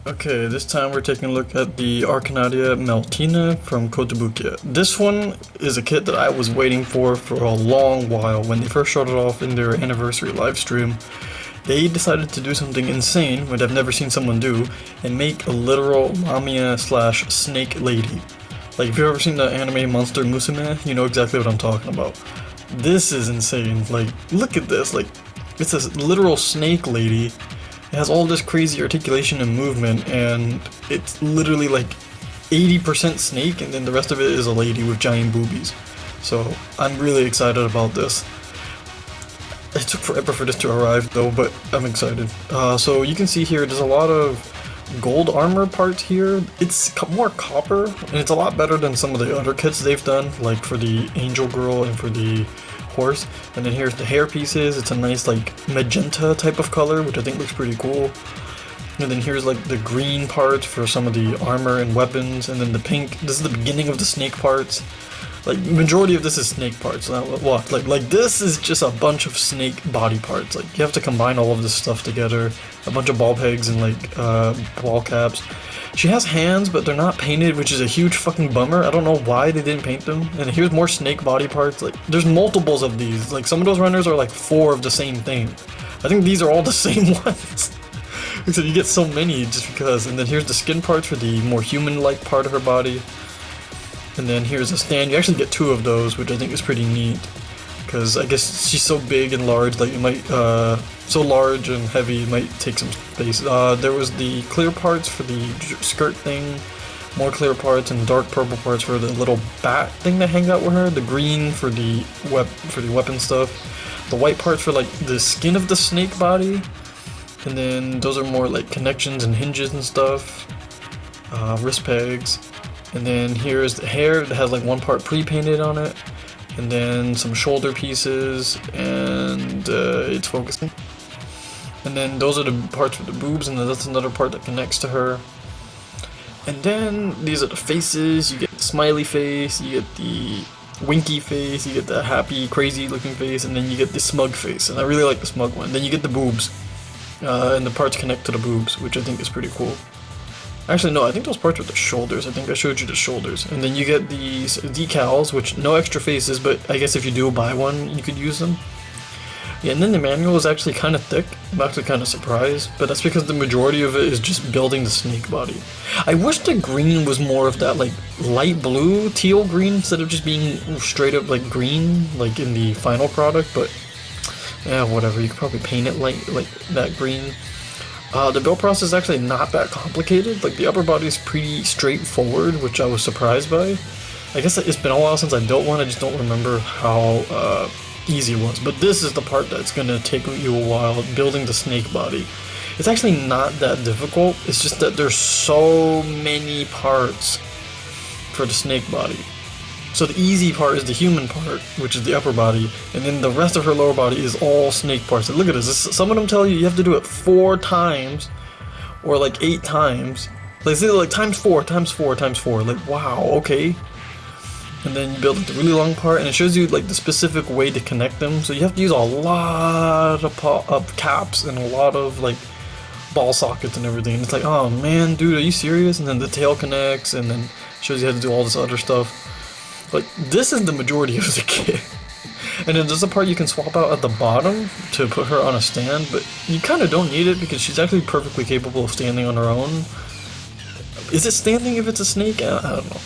Okay, this time we're taking a look at the Arcanadea Meltina from Kotobukiya. This one is a kit that I was waiting for a long while. When they first showed it off in their anniversary live stream, they decided to do something insane, which I've never seen someone do, and make a literal lamia slash snake lady. Like, if you've ever seen the anime Monster Musume, you know exactly what I'm talking about. This is insane. Like, look at this. Like, it's a literal snake lady. It has all this crazy articulation and movement, and it's literally like 80% snake, and then the rest of it is a lady with giant boobies. So I'm really excited about this. It took forever for this to arrive though, but I'm excited. So you can see here, there's a lot of gold armor parts here. It's more copper, and it's a lot better than some of the other kits they've done, like for the angel girl and for the horse. And then here's the hair pieces. It's a nice like magenta type of color, which I think looks pretty cool. And then here's like the green parts for some of the armor and weapons, and then the pink. This is the beginning of the snake parts. Like, majority of this is snake parts. What? Like this is just a bunch of snake body parts. Like, you have to combine all of this stuff together. A bunch of ball pegs and like ball caps. She has hands, but they're not painted, which is a huge fucking bummer. I don't know why they didn't paint them. And here's more snake body parts. Like, there's multiples of these. Like, some of those runners are like 4 of the same thing. I think these are all the same ones. So you get so many just because. And then here's the skin parts for the more human-like part of her body. And then here's a stand. You actually get 2 of those, which I think is pretty neat. Because I guess she's so big and large, like it might, so large and heavy, it might take some space. There was the clear parts for the skirt thing, more clear parts, and dark purple parts for the little bat thing that hangs out with her. The green for the weapon stuff. The white parts for like the skin of the snake body. And then those are more like connections and hinges and stuff. Wrist pegs. And then here's the hair that has like one part pre-painted on it. And then some shoulder pieces, and it's focusing. And then those are the parts for the boobs, and then that's another part that connects to her. And then these are the faces. You get the smiley face, you get the winky face, you get the happy, crazy looking face, and then you get the smug face. And I really like the smug one. Then you get the boobs, and the parts connect to the boobs, which I think is pretty cool. Actually, no, I think those parts are the shoulders. I think I showed you the shoulders. And then you get these decals, which no extra faces, but I guess if you do buy one, you could use them. Yeah, and then the manual is actually kind of thick. I'm actually kind of surprised, but that's because the majority of it is just building the snake body. I wish the green was more of that, like, light blue, teal green, instead of just being straight up, like, green, like in the final product, but yeah, whatever. You could probably paint it like that green. The build process is actually not that complicated. Like, the upper body is pretty straightforward, which I was surprised by. I guess it's been a while since I built one, I just don't remember how easy it was. But this is the part that's gonna take you a while, building the snake body. It's actually not that difficult, it's just that there's so many parts for the snake body. So the easy part is the human part, which is the upper body, and then the rest of her lower body is all snake parts. And look at this. Some of them tell you have to do it 4 times, or like 8 times. Like, say like times 4, times 4, times 4. Like, wow, okay. And then you build like the really long part, and it shows you like the specific way to connect them. So you have to use a lot of caps and a lot of like ball sockets and everything. And it's like, oh man, dude, are you serious? And then the tail connects, and then shows you how to do all this other stuff. Like, this is the majority of the kit. And then there's a part you can swap out at the bottom to put her on a stand, but you kind of don't need it because she's actually perfectly capable of standing on her own. Is it standing if it's a snake? I don't know.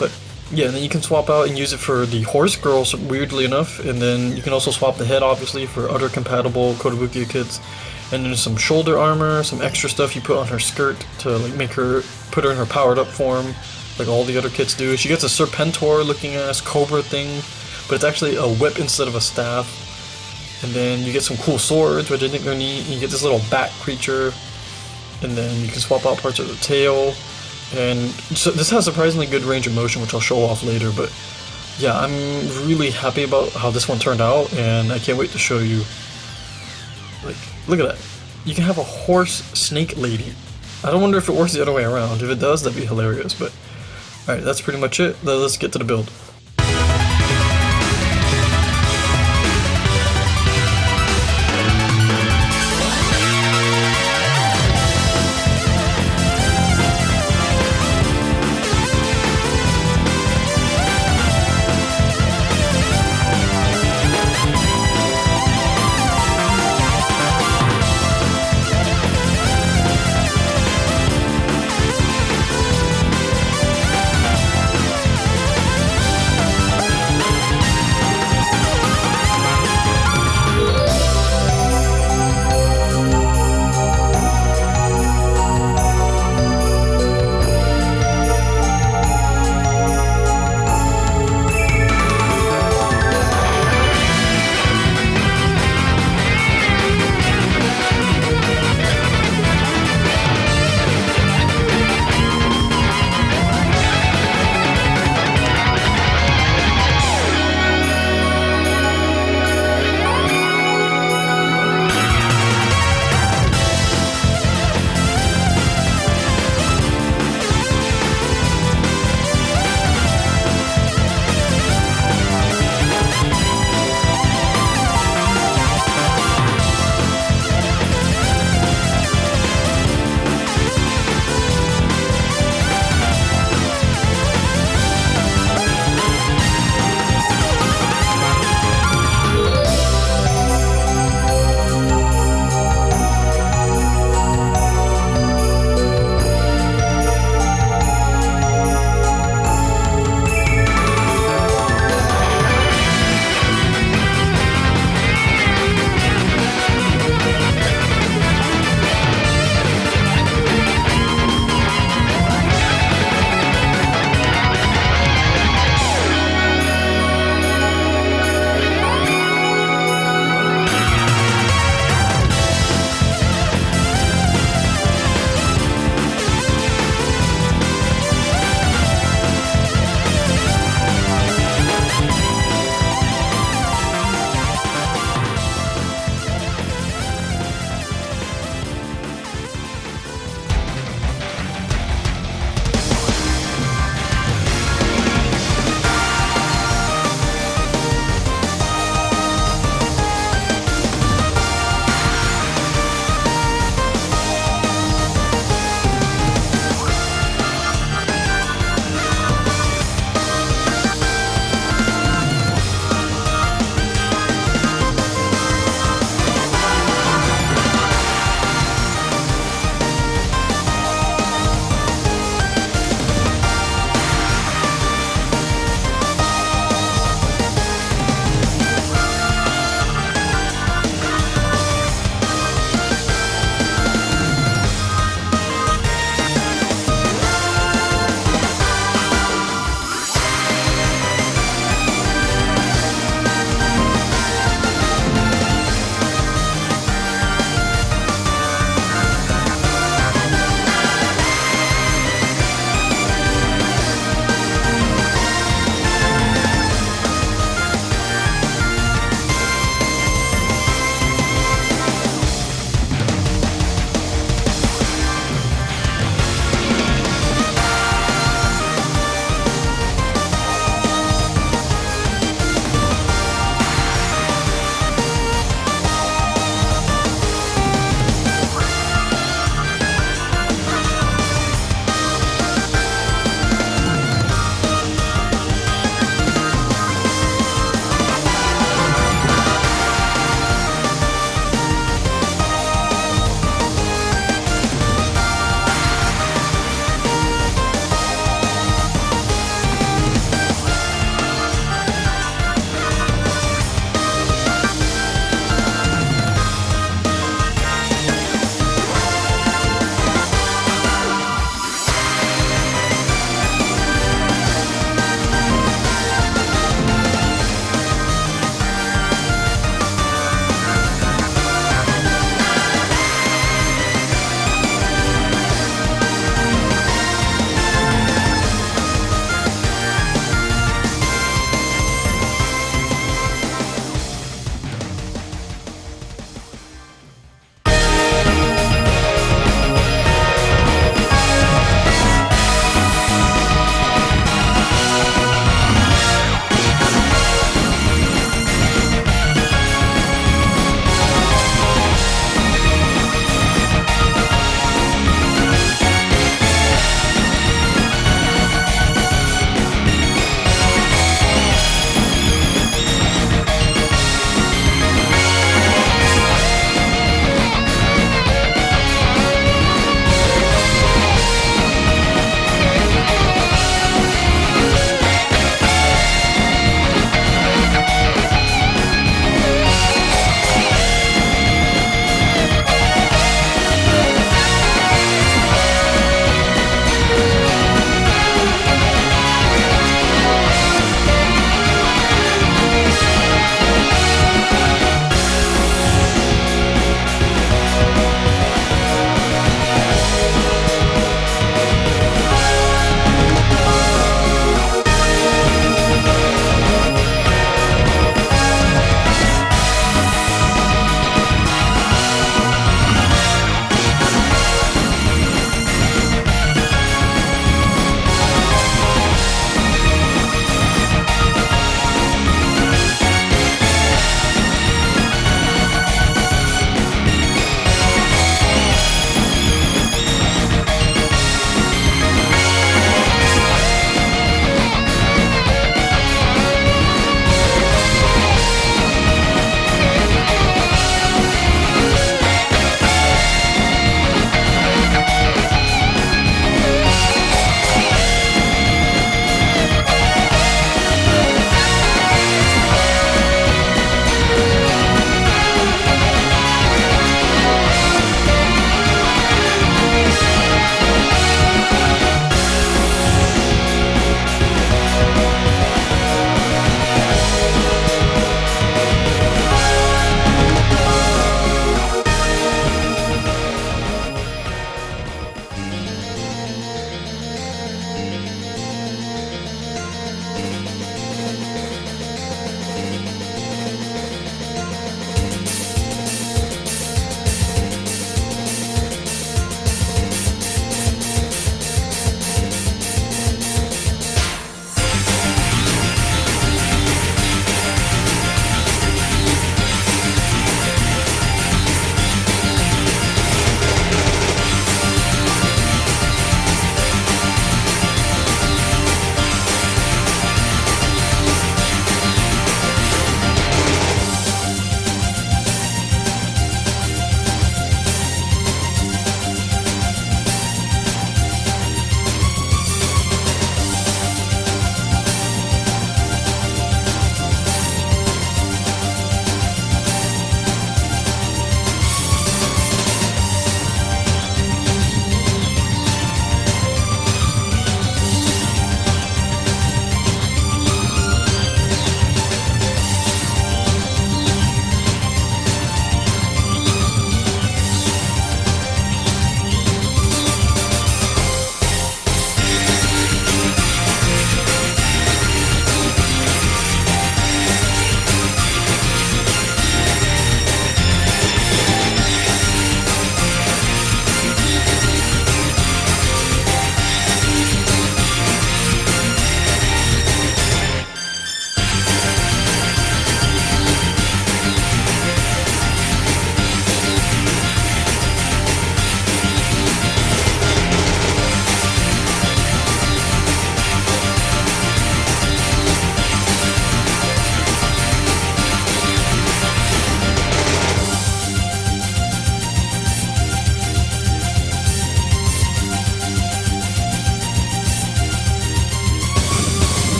But yeah, and then you can swap out and use it for the horse girls, weirdly enough. And then you can also swap the head, obviously, for other compatible Kotobukiya kits. And then there's some shoulder armor, some extra stuff you put on her skirt to like make her, put her in her powered up form, like all the other kits do. She gets a Serpentor looking ass cobra thing, but it's actually a whip instead of a staff. And then you get some cool swords, which I think are neat. You get this little bat creature, and then you can swap out parts of the tail. And so this has surprisingly good range of motion, which I'll show off later. But yeah, I'm really happy about how this one turned out, and I can't wait to show you. Like, look at that. You can have a horse snake lady. I don't wonder if it works the other way around. If it does, that'd be hilarious. But alright, that's pretty much it. Let's get to the build.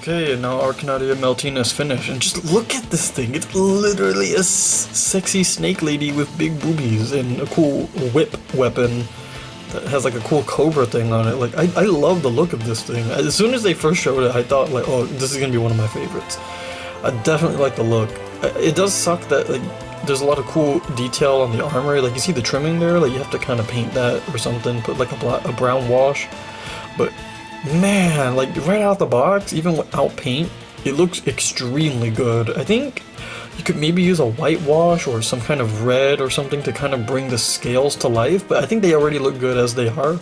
Okay, and now Arcanadea Meltina is finished, and just look at this thing. It's literally a sexy snake lady with big boobies and a cool whip weapon that has like a cool cobra thing on it. Like, I love the look of this thing. As soon as they first showed it, I thought like, oh, this is gonna be one of my favorites. I definitely like the look. It does suck that like there's a lot of cool detail on the armor. Like, you see the trimming there, like you have to kind of paint that or something, put like a brown wash. But man, like right out the box, even without paint, it looks extremely good. I think you could maybe use a whitewash or some kind of red or something to kind of bring the scales to life, but I think they already look good as they are.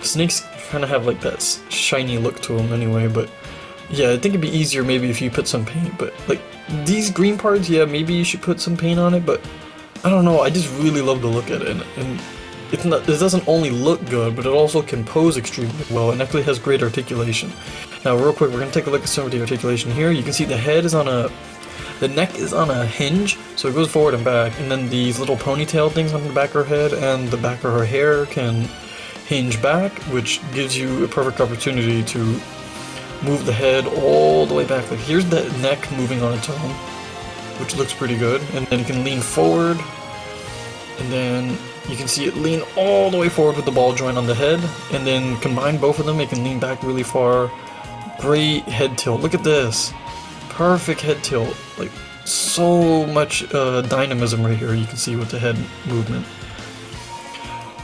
Snakes kind of have like that shiny look to them anyway, but yeah, I think it'd be easier maybe if you put some paint, but like these green parts, yeah, maybe you should put some paint on it, but I don't know, I just really love the look at it, and it doesn't only look good, but it also can pose extremely well, and actually has great articulation. Now real quick, we're going to take a look at some of the articulation here. You can see the head is on the neck is on a hinge, so it goes forward and back, and then these little ponytail things on the back of her head and the back of her hair can hinge back, which gives you a perfect opportunity to move the head all the way back. Like, here's the neck moving on its own, which looks pretty good, and then you can lean forward, and then you can see it lean all the way forward with the ball joint on the head, and then combine both of them, it can lean back really far. Great head tilt. Look at this. Perfect head tilt. Like, so much dynamism right here you can see with the head movement.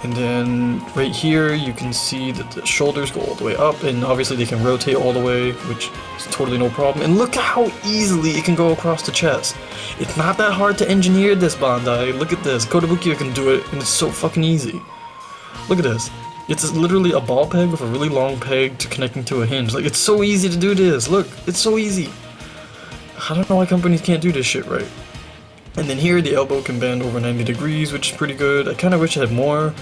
And then right here you can see that the shoulders go all the way up, and obviously they can rotate all the way, which is totally no problem. And look at how easily it can go across the chest. It's not that hard to engineer this, Bandai. Look at this. Kotobukiya can do it, and it's so fucking easy. Look at this. It's literally a ball peg with a really long peg to connecting to a hinge. Like, it's so easy to do this. Look, it's so easy. I don't know why companies can't do this shit right. And then here the elbow can bend over 90 degrees, which is pretty good. I kind of wish it had more.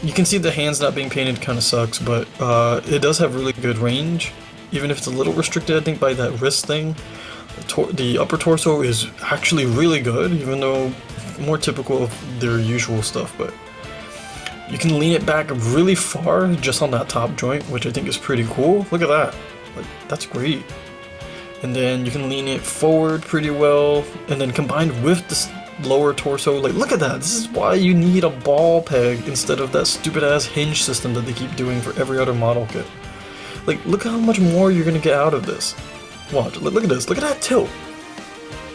You can see the hands not being painted kind of sucks, but it does have really good range. Even if it's a little restricted, I think, by that wrist thing. The upper torso is actually really good, even though more typical of their usual stuff, but you can lean it back really far just on that top joint, which I think is pretty cool. Look at that. Like, that's great. And then you can lean it forward pretty well, and then combined with this lower torso, like, look at that. This is why you need a ball peg instead of that stupid ass hinge system that they keep doing for every other model kit. Like, look how much more you're gonna get out of this. Watch, look at this, look at that tilt.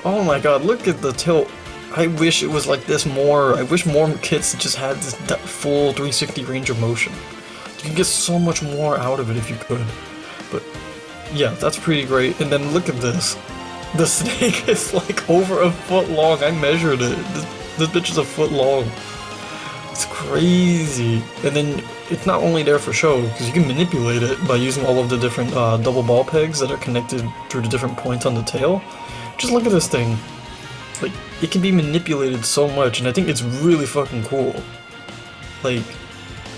Oh my god, look at the tilt. I wish it was like this more. I wish more kits just had this full 360 range of motion. You can get so much more out of it if you could. But yeah, that's pretty great. And then look at this. The snake is like over a foot long. I measured it. This bitch is a foot long. It's crazy. And then it's not only there for show, because you can manipulate it by using all of the different double ball pegs that are connected through the different points on the tail. Just look at this thing. Like, it can be manipulated so much, and I think it's really fucking cool. Like,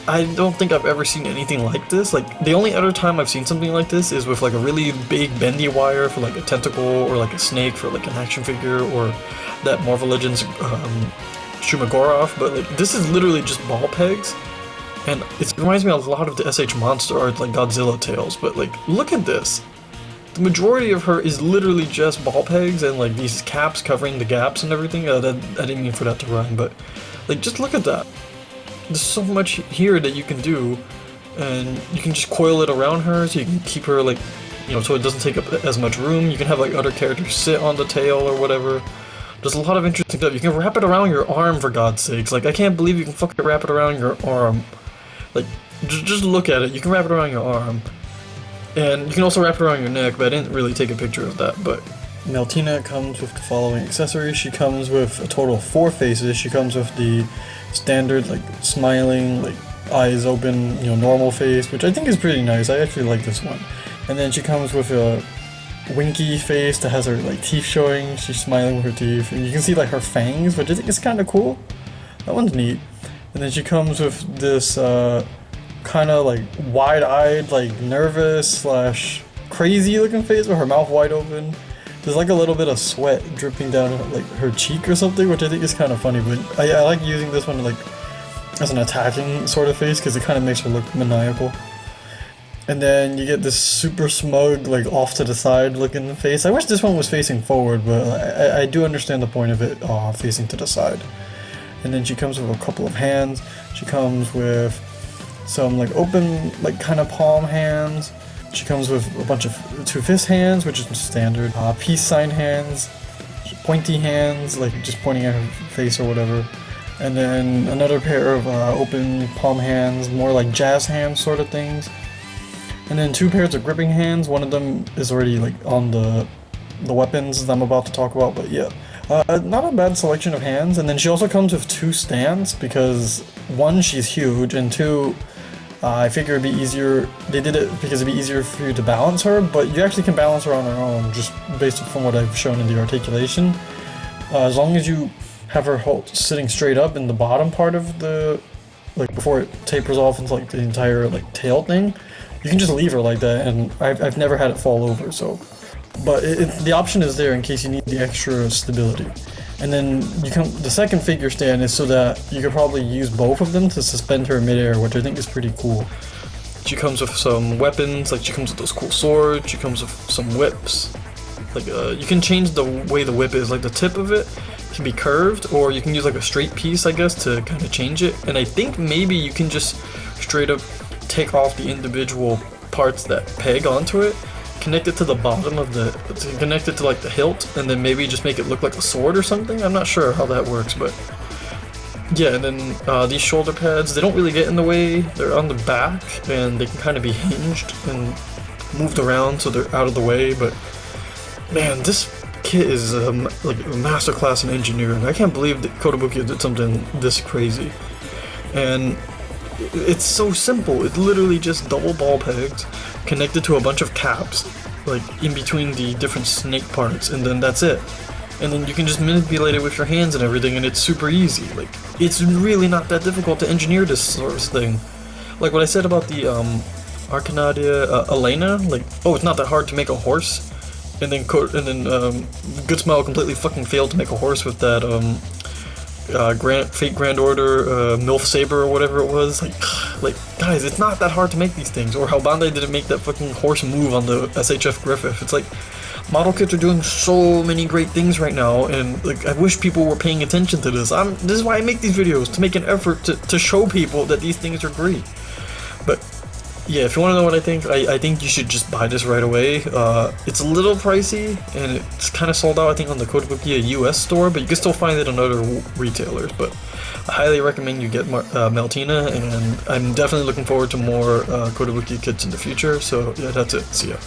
I don't think I've ever seen anything like this. Like, the only other time I've seen something like this is with like a really big bendy wire for like a tentacle, or like a snake for like an action figure, or that Marvel Legends Shumagorov, but like, this is literally just ball pegs, and it reminds me a lot of the SH Monster art, like Godzilla tails, but like, look at this. The majority of her is literally just ball pegs and like these caps covering the gaps and everything. I didn't mean for that to rhyme, but like, just look at that. There's so much here that you can do, and you can just coil it around her so you can keep her like, you know, so it doesn't take up as much room. You can have like other characters sit on the tail or whatever. There's a lot of interesting stuff. You can wrap it around your arm, for God's sakes. Like, I can't believe you can fucking wrap it around your arm. Like, just look at it. You can wrap it around your arm. And you can also wrap it around your neck, but I didn't really take a picture of that. But Meltina comes with the following accessories. She comes with a total of 4 faces. She comes with the standard, like, smiling, like, eyes open, you know, normal face, which I think is pretty nice. I actually like this one. And then she comes with a winky face that has her, like, teeth showing. She's smiling with her teeth. And you can see, like, her fangs, which I think is kind of cool. That one's neat. And then she comes with this, kind of like wide-eyed, like nervous slash crazy looking face with her mouth wide open. There's like a little bit of sweat dripping down like her cheek or something, which I think is kind of funny, but I like using this one like as an attacking sort of face because it kind of makes her look maniacal. And then you get this super smug, like off to the side looking face. I wish this one was facing forward, but I do understand the point of it facing to the side. And then she comes with a couple of hands. She comes with some like open, like kind of palm hands. She comes with a bunch of two fist hands, which is standard. Peace sign hands, pointy hands, like just pointing at her face or whatever. And then another pair of open palm hands, more like jazz hands sort of things. And then two pairs of gripping hands. One of them is already like on the weapons that I'm about to talk about, but yeah. Not a bad selection of hands. And then she also comes with two stands because one, she's huge, and two, I figure it'd be easier. They did it because it'd be easier for you to balance her, but you actually can balance her on her own just based from what I've shown in the articulation. As long as you have her sitting straight up in the bottom part of the, like before it tapers off into like the entire like tail thing, you can just leave her like that, and I've never had it fall over, so. But the option is there in case you need the extra stability. And then the second figure stand is so that you could probably use both of them to suspend her in midair, which I think is pretty cool. She comes with some weapons, like she comes with those cool swords, she comes with some whips. Like you can change the way the whip is, like the tip of it can be curved, or you can use like a straight piece, I guess, to kind of change it. And I think maybe you can just straight up take off the individual parts that peg onto it, connect it to the bottom of connect it to like the hilt, and then maybe just make it look like a sword or something. I'm not sure how that works, but yeah. And then these shoulder pads, they don't really get in the way. They're on the back, and they can kind of be hinged and moved around so they're out of the way. But man, this kit is like a masterclass in engineering. I can't believe that Kotobukiya did something this crazy. And it's so simple. It's literally just double ball pegs connected to a bunch of caps, like in between the different snake parts, and then that's it. And then you can just manipulate it with your hands and everything, and it's super easy. Like, it's really not that difficult to engineer this sort of thing. Like what I said about the Arcanadea Meltina, like, oh, it's not that hard to make a horse, and then Good Smile completely fucking failed to make a horse with that Fate Grand Order MILF Saber or whatever it was. Like guys, it's not that hard to make these things. Or how Bandai didn't make that fucking horse move on the SHF Griffith. It's like, model kits are doing so many great things right now, and like I wish people were paying attention to this. This is why I make these videos, to make an effort to show people that these things are great. But yeah, if you want to know what I think you should just buy this right away. It's a little pricey, and it's kind of sold out, I think, on the Kotobukiya US store, but you can still find it on other retailers. But I highly recommend you get Meltina, and I'm definitely looking forward to more Kotobukiya kits in the future. So yeah, that's it. See ya.